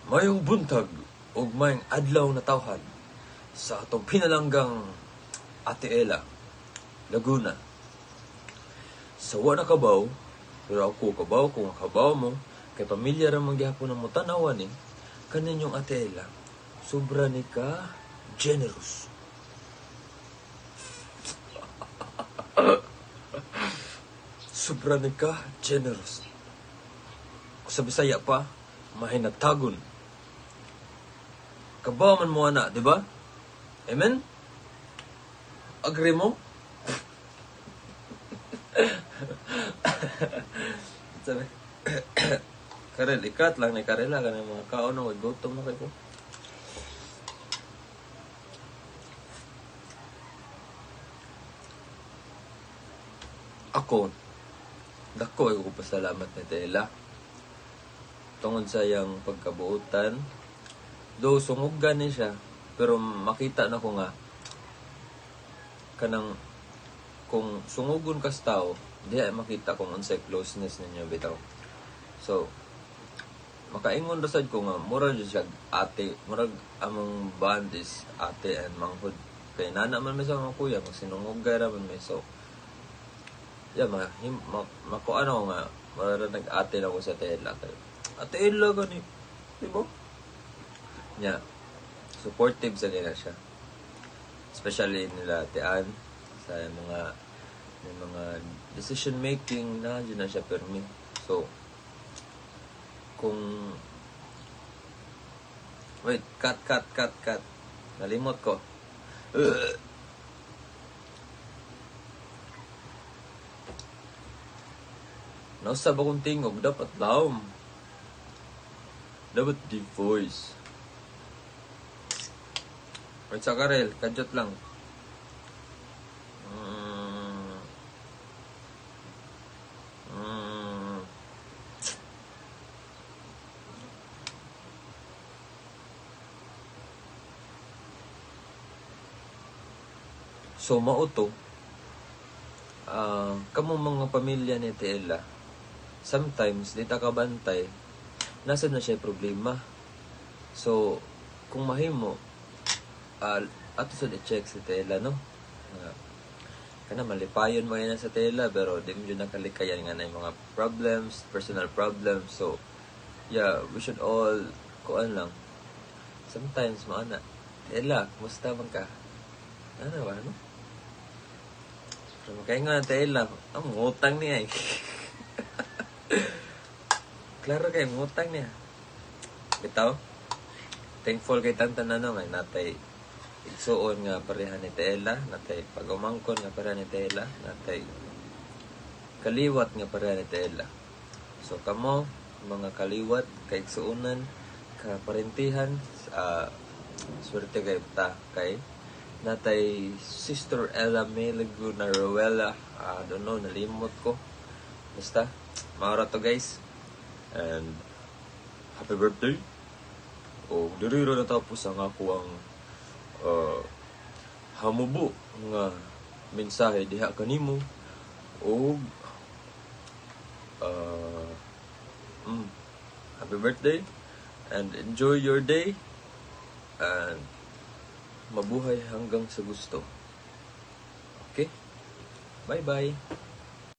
Mayong buntag ug mayong adlaw na tawhan sa atong pinalanggang Ate Ella, Laguna. Sa wa na kabaw, pero ako kabaw kung kabaw mo, kay pamilya ra man gyapon ang mutanawan ni kaninyong Ate Ella. Sobra ni ka generous. Sobra ni ka generous. Sa Bisaya pa, mahinatagon. Kabaw man mo ana, di ba? Amen? Agree mo? Sabi, Karel, ikat lang ni Karela ka ng mga kaon na gutom na kayo. Ako, dako ay ko pasalamat ni Tela. Tungod sa iyang pagkabuutan, do sungog gani siya, pero makita na ko nga kanang kung sungugon kas tao, di ay makita kung unsay closeness ninyo bitaw. So, makaingon rasad ko nga murag siya ate, murag among bond is ate and manghod. Kay nana man may sa mga kuya, magsinungog ra man may so. Yeah, makuan ako nga, murag nag-ate na ko sa Tela. Ate Ella gani, di ba? Yeah, supportive sa nila siya. Especially nila Tian sa mga decision making na dyan na siya permi. So, kung wait, cut. Nalimot ko. Nausap akong tingog, dapat daw. Dapat deep voice. Wait sa Karel, kadyot lang. So, mauto. Kamo mga pamilya ni Tela, sometimes, di ta kabantay, nasa na siya problema. So, kung mahimo, ato sa i-check si Tela, no? Kana malipayon mo yan sa Tela, pero di mo yun nakalikayan nga na yung mga problems, personal problems. So, yeah, we should all, kuan lang. Sometimes, maana, Tela, kumusta man ka? Ano ba, no? So, kaya nga, Tela, ang ngutang niya eh. Klaro kayo, ngutang niya. Bitaw, thankful kay Tantan na no, natay igsuon nga pareha ni Tela, natay pag-umangkon nga pareha ni Tela, natay kaliwat nga pareha ni Tela. So kamo mga kaliwat kay igsuonan ka parentihan, swerte kay ta kay natay Sister Ella May Laguna Rowella, I don't know, nalimot ko. Basta, maura to guys. And happy birthday. O diriro na tapos ang ako ang hamubo nga mensahe diha kanimo o happy birthday and enjoy your day and mabuhay hanggang sa gusto. Okay? Bye-bye.